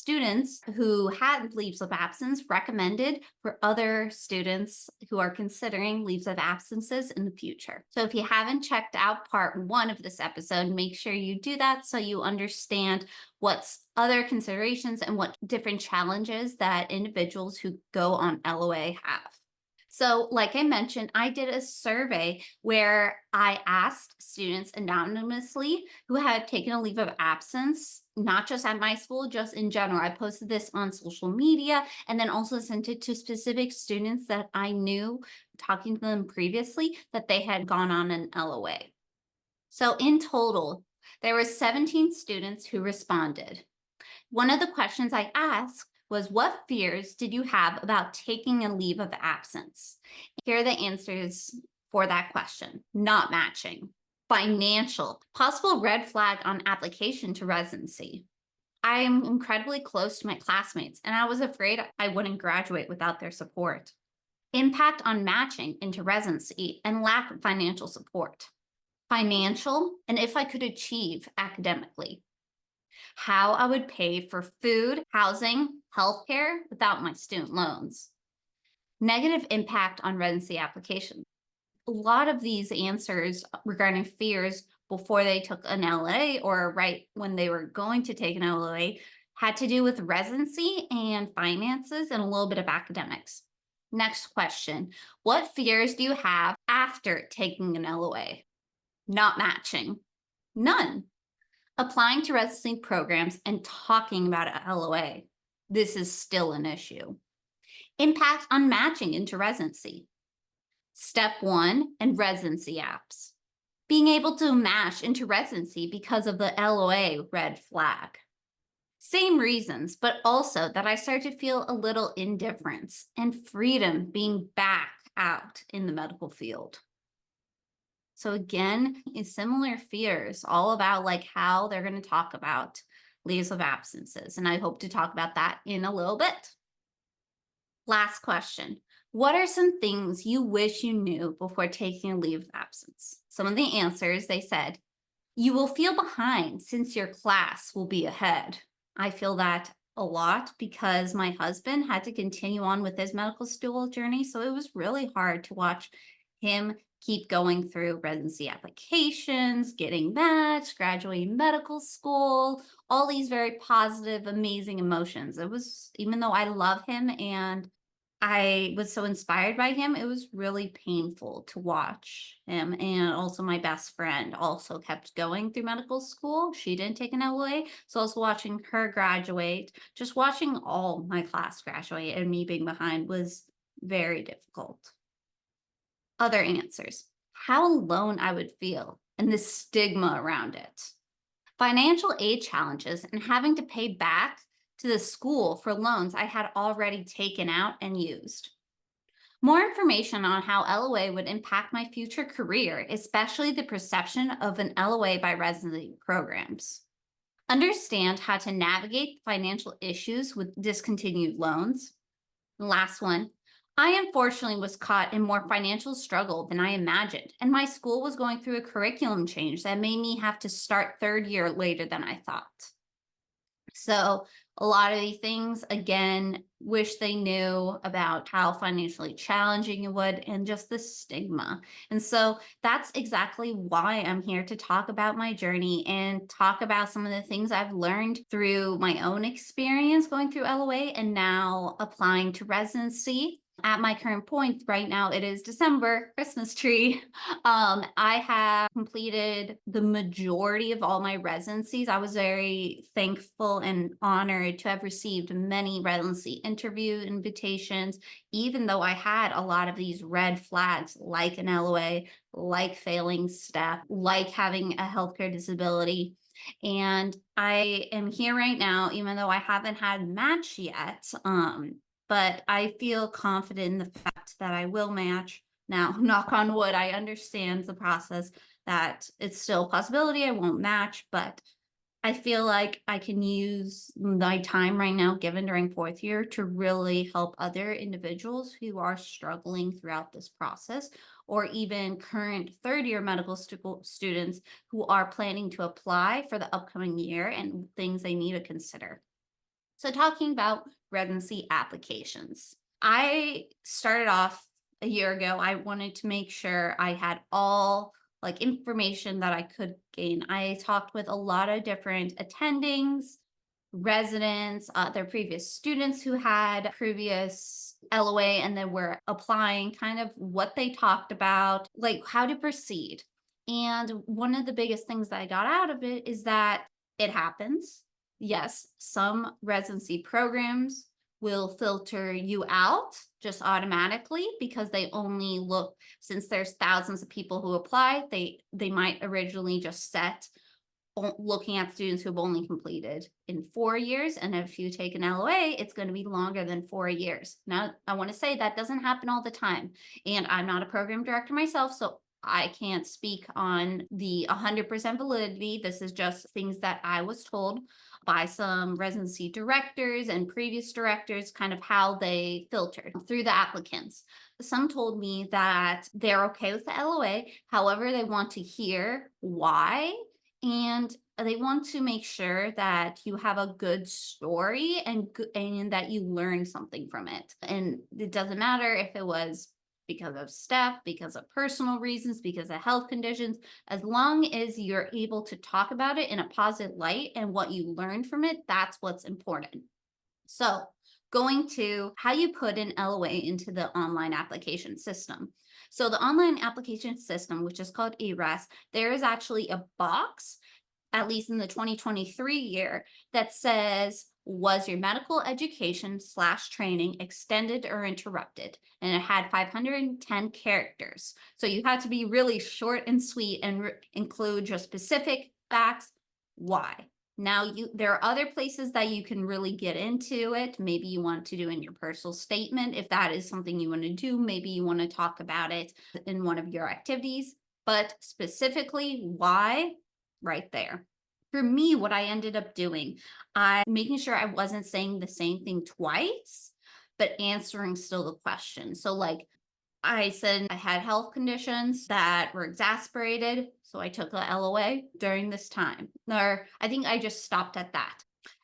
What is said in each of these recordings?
Students who had leaves of absence recommended for other students who are considering leaves of absences in the future. So if you haven't checked out part one of this episode, make sure you do that so you understand what's other considerations and what different challenges that individuals who go on LOA have. So, like I mentioned, I did a survey where I asked students anonymously who had taken a leave of absence, not just at my school, just in general. I posted this on social media and then also sent it to specific students that I knew, talking to them previously, that they had gone on an LOA. So, in total, there were 17 students who responded. One of the questions I asked was, what fears did you have about taking a leave of absence? Here are the answers for that question. Not matching. Financial. Possible red flag on application to residency. I am incredibly close to my classmates, and I was afraid I wouldn't graduate without their support. Impact on matching into residency and lack of financial support. Financial, and if I could achieve academically. How I would pay for food, housing, healthcare without my student loans. Negative impact on residency application. A lot of these answers regarding fears before they took an LOA or right when they were going to take an LOA had to do with residency and finances and a little bit of academics. Next question. What fears do you have after taking an LOA? Not matching. None. Applying to residency programs and talking about a LOA. This is still an issue. Impact on matching into residency. Step one and residency apps. Being able to match into residency because of the LOA red flag. Same reasons, but also that I start to feel a little indifference and freedom being back out in the medical field. So again, is similar fears all about like how they're going to talk about leaves of absences. And I hope to talk about that in a little bit. Last question. What are some things you wish you knew before taking a leave of absence? Some of the answers, they said, you will feel behind since your class will be ahead. I feel that a lot because my husband had to continue on with his medical school journey. So it was really hard to watch him keep going through residency applications, getting matched, graduating medical school, all these very positive, amazing emotions. It was, even though I love him and I was so inspired by him, it was really painful to watch him. And also my best friend also kept going through medical school. She didn't take an LOA. So also watching her graduate, just watching all my class graduate and me being behind was very difficult. Other answers. How alone I would feel and the stigma around it. Financial aid challenges and having to pay back to the school for loans I had already taken out and used. More information on how LOA would impact my future career, especially the perception of an LOA by residency programs. Understand how to navigate financial issues with discontinued loans. Last one, I unfortunately was caught in more financial struggle than I imagined, and my school was going through a curriculum change that made me have to start third year later than I thought. So a lot of these things, again, wish they knew about how financially challenging it would and just the stigma. And so that's exactly why I'm here to talk about my journey and talk about some of the things I've learned through my own experience going through LOA and now applying to residency. At my current point right now, it is December, Christmas tree. I have completed the majority of all my residencies. I was very thankful and honored to have received many residency interview invitations, even though I had a lot of these red flags like an LOA, like failing STEP, like having a healthcare disability. And I am here right now, even though I haven't had match yet. But I feel confident in the fact that I will match. Now, knock on wood, I understand the process that it's still a possibility I won't match, but I feel like I can use my time right now given during fourth year to really help other individuals who are struggling throughout this process, or even current third year medical students who are planning to apply for the upcoming year and things they need to consider. So, talking about residency applications, I started off a year ago. I wanted to make sure I had all like information that I could gain. I talked with a lot of different attendings, residents, their previous students who had previous LOA and then were applying, kind of what they talked about, like how to proceed. And one of the biggest things that I got out of it is that it happens. Yes, some residency programs will filter you out just automatically because they only look, since there's thousands of people who apply, they might originally just set looking at students who've only completed in 4 years. And if you take an LOA, it's going to be longer than 4 years. Now, I want to say that doesn't happen all the time. And I'm not a program director myself, so I can't speak on the 100% validity. This is just things that I was told by some residency directors and previous directors, kind of how they filtered through the applicants. Some told me that they're okay with the LOA. However, they want to hear why, and they want to make sure that you have a good story and that you learn something from it. And it doesn't matter if it was because of step, because of personal reasons, because of health conditions, as long as you're able to talk about it in a positive light and what you learned from it, that's what's important. So, going to how you put an LOA into the online application system. So, the online application system, which is called ERES, there is actually a box, at least in the 2023 year, that says, was your medical education slash training extended or interrupted? And it had 510 characters. So you had to be really short and sweet and include your specific facts. Why? Now there are other places that you can really get into it. Maybe you want to do in your personal statement. If that is something you want to do, maybe you want to talk about it in one of your activities. But specifically, why? Right there. For me, what I ended up doing, I making sure I wasn't saying the same thing twice, but answering still the question. So like I said I had health conditions that were exacerbated, so I took a LOA during this time. Or I think I just stopped at that.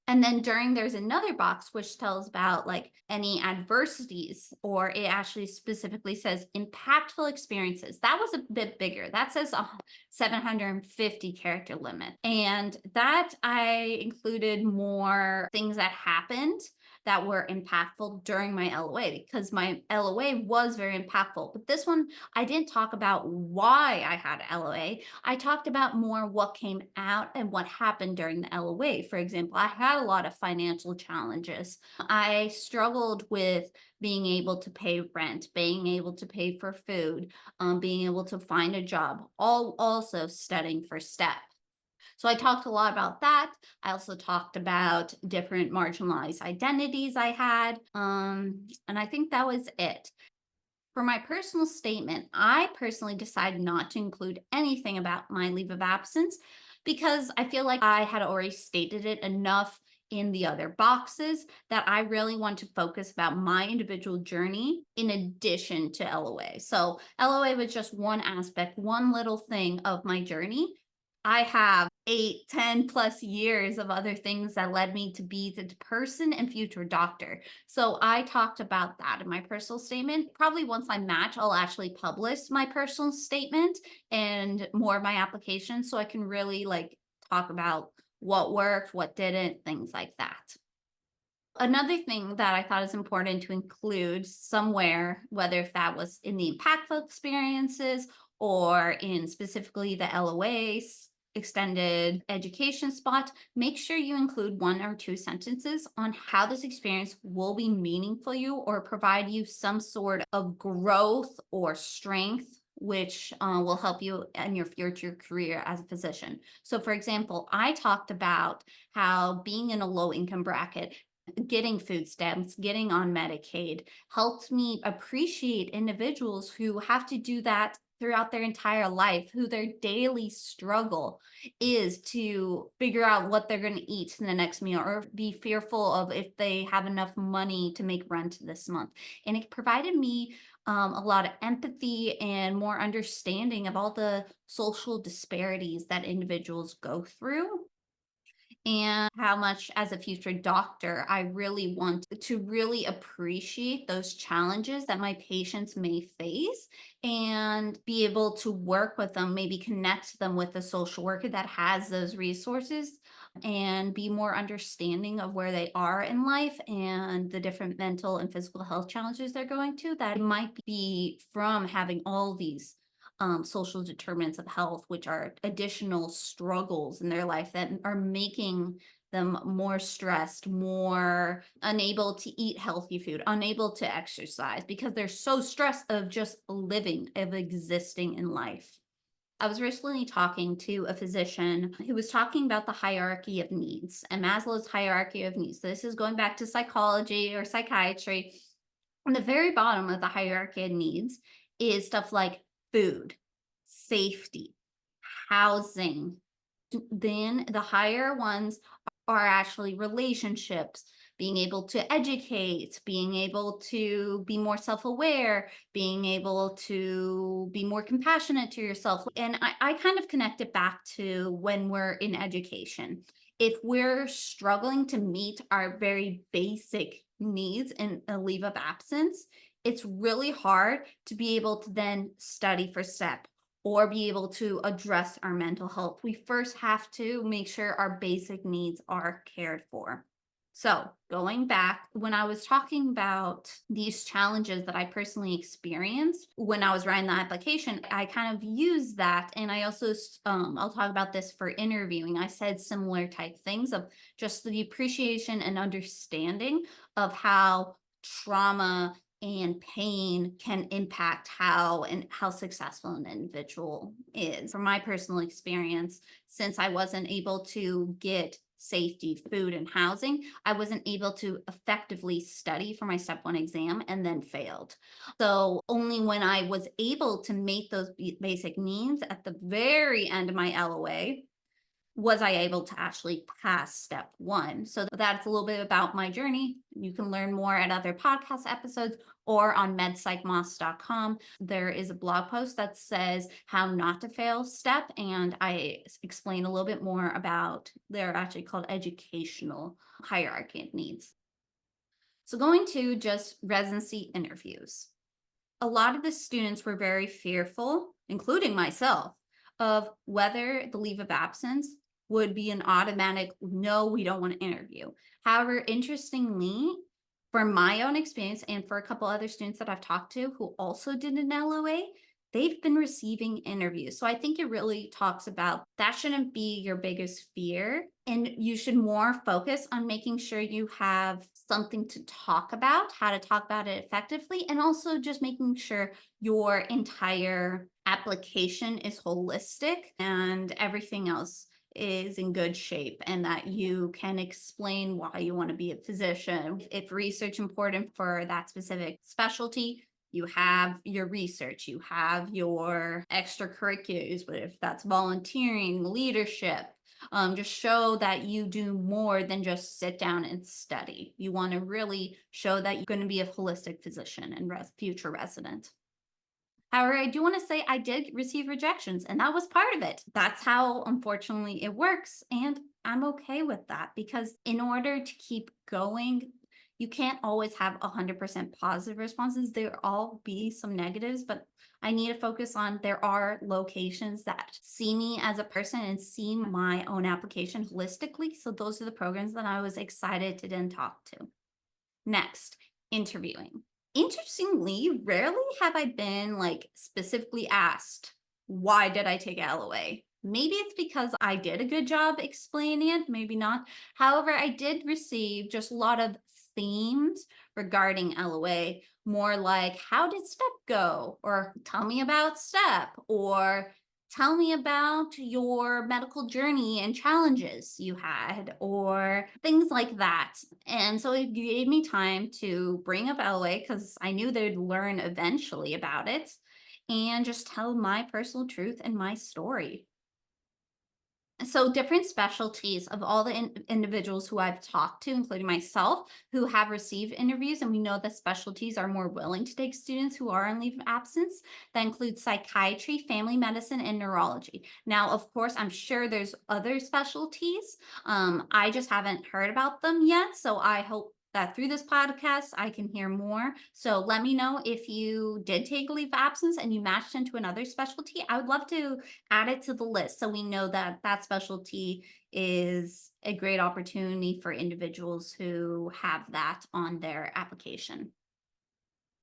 And then there's another box which tells about like any adversities, or it actually specifically says impactful experiences. That was a bit bigger. That says a 750 character limit. And that I included more things that happened that were impactful during my LOA, because my LOA was very impactful. But this one, I didn't talk about why I had LOA. I talked about more what came out and what happened during the LOA. For example, I had a lot of financial challenges. I struggled with being able to pay rent, being able to pay for food, being able to find a job, all also studying for STEP. So I talked a lot about that. I also talked about different marginalized identities I had. And I think that was it. For my personal statement, I personally decided not to include anything about my leave of absence because I feel like I had already stated it enough in the other boxes that I really want to focus about my individual journey in addition to LOA. So LOA was just one aspect, one little thing of my journey. I have 8, 10 plus years of other things that led me to be the person and future doctor. So I talked about that in my personal statement. Probably once I match, I'll actually publish my personal statement and more of my application so I can really like talk about what worked, what didn't, things like that. Another thing that I thought is important to include somewhere, whether if that was in the impactful experiences or in specifically the LOAs, extended education spot, make sure you include 1 or 2 sentences on how this experience will be meaningful you or provide you some sort of growth or strength which will help you in your future career as a physician. So for example, I talked about how being in a low income bracket, getting food stamps, getting on Medicaid helped me appreciate individuals who have to do that throughout their entire life, who their daily struggle is to figure out what they're going to eat in the next meal or be fearful of if they have enough money to make rent this month. And it provided me a lot of empathy and more understanding of all the social disparities that individuals go through. and how much as a future doctor I really want to really appreciate those challenges that my patients may face and be able to work with them, maybe connect them with a social worker that has those resources and be more understanding of where they are in life and the different mental and physical health challenges they're going to that might be from having all these social determinants of health, which are additional struggles in their life that are making them more stressed, more unable to eat healthy food, unable to exercise because they're so stressed of just living, of existing in life. I was recently talking to a physician who was talking about the hierarchy of needs and Maslow's hierarchy of needs. So this is going back to psychology or psychiatry. On the very bottom of the hierarchy of needs is stuff like food, safety, housing. Then the higher ones are actually relationships, being able to educate, being able to be more self aware, being able to be more compassionate to yourself. And I kind of connect it back to when we're in education. If we're struggling to meet our very basic needs in a leave of absence, it's really hard to be able to then study for STEP or be able to address our mental health. We first have to make sure our basic needs are cared for. So, going back, when I was talking about these challenges that I personally experienced when I was writing the application, I kind of used that. And I also, I'll talk about this for interviewing. I said similar type things of just the appreciation and understanding of how trauma and pain can impact how successful an individual is. From my personal experience, since I wasn't able to get safety, food, and housing, I wasn't able to effectively study for my step 1 exam and then failed. So only when I was able to meet those basic needs at the very end of my LOA was I able to actually pass step 1. So that's a little bit about my journey. You can learn more at other podcast episodes or on medpsychmoss.com. There is a blog post that says how not to fail step, and I explain a little bit more about they're actually called educational hierarchy of needs. So going to just residency interviews. A lot of the students were very fearful, including myself, of whether the leave of absence would be an automatic no, we don't want to interview. However, interestingly, for my own experience and for a couple other students that I've talked to who also did an LOA, they've been receiving interviews. So I think it really talks about that shouldn't be your biggest fear. And you should more focus on making sure you have something to talk about, how to talk about it effectively, and also just making sure your entire application is holistic and everything else is in good shape and that you can explain why you want to be a physician. If research important for that specific specialty, you have your research, you have your extracurriculars, but if that's volunteering, leadership, just show that you do more than just sit down and study. You want to really show that you're going to be a holistic physician and future resident. However, I do want to say I did receive rejections, and that was part of it. That's how, unfortunately, it works. And I'm okay with that because in order to keep going, you can't always have 100% positive responses. There all be some negatives, but I need to focus on there are locations that see me as a person and see my own application holistically. So those are the programs that I was excited to then talk to. Next, interviewing. Interestingly, rarely have I been like specifically asked, why did I take LOA? Maybe it's because I did a good job explaining it, maybe not. However, I did receive just a lot of themes regarding LOA, more like, how did STEP go? Or tell me about STEP, or tell me about your medical journey and challenges you had, or things like that. And so it gave me time to bring up LOA because I knew they'd learn eventually about it and just tell my personal truth and my story. So different specialties of all the individuals who I've talked to, including myself, who have received interviews, and we know that specialties are more willing to take students who are on leave of absence. That includes psychiatry, family medicine, and neurology. Now, of course, I'm sure there's other specialties. I just haven't heard about them yet. So I hope that through this podcast, I can hear more. So let me know if you did take a leave of absence and you matched into another specialty. I would love to add it to the list so we know that that specialty is a great opportunity for individuals who have that on their application.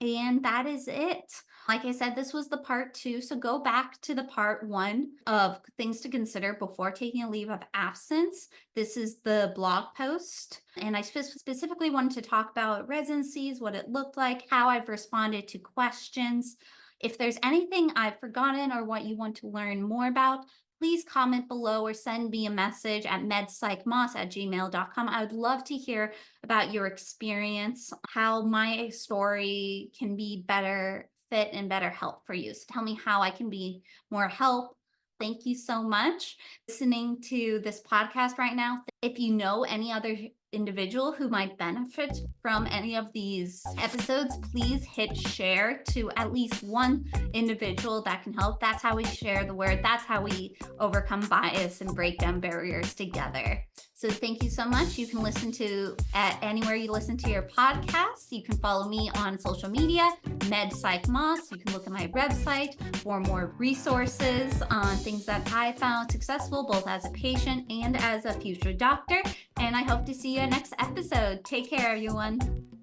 And that is it. Like I said, this was the part two. So go back to the part one of things to consider before taking a leave of absence. This is the blog post. And I specifically wanted to talk about residencies, what it looked like, how I've responded to questions. If there's anything I've forgotten or what you want to learn more about, please comment below or send me a message at medpsychmoss@gmail.com. I would love to hear about your experience, how my story can be better fit and better help for you. So tell me how I can be more help. Thank you so much listening to this podcast right now. If you know any other individual who might benefit from any of these episodes, please hit share to at least one individual that can help. That's how we share the word. That's how we overcome bias and break down barriers together. So thank you so much. You can listen to at anywhere you listen to your podcasts. You can follow me on social media, MedPsychMoss. You can look at my website for more resources on things that I found successful, both as a patient and as a future doctor. And I hope to see you next episode. Take care, everyone.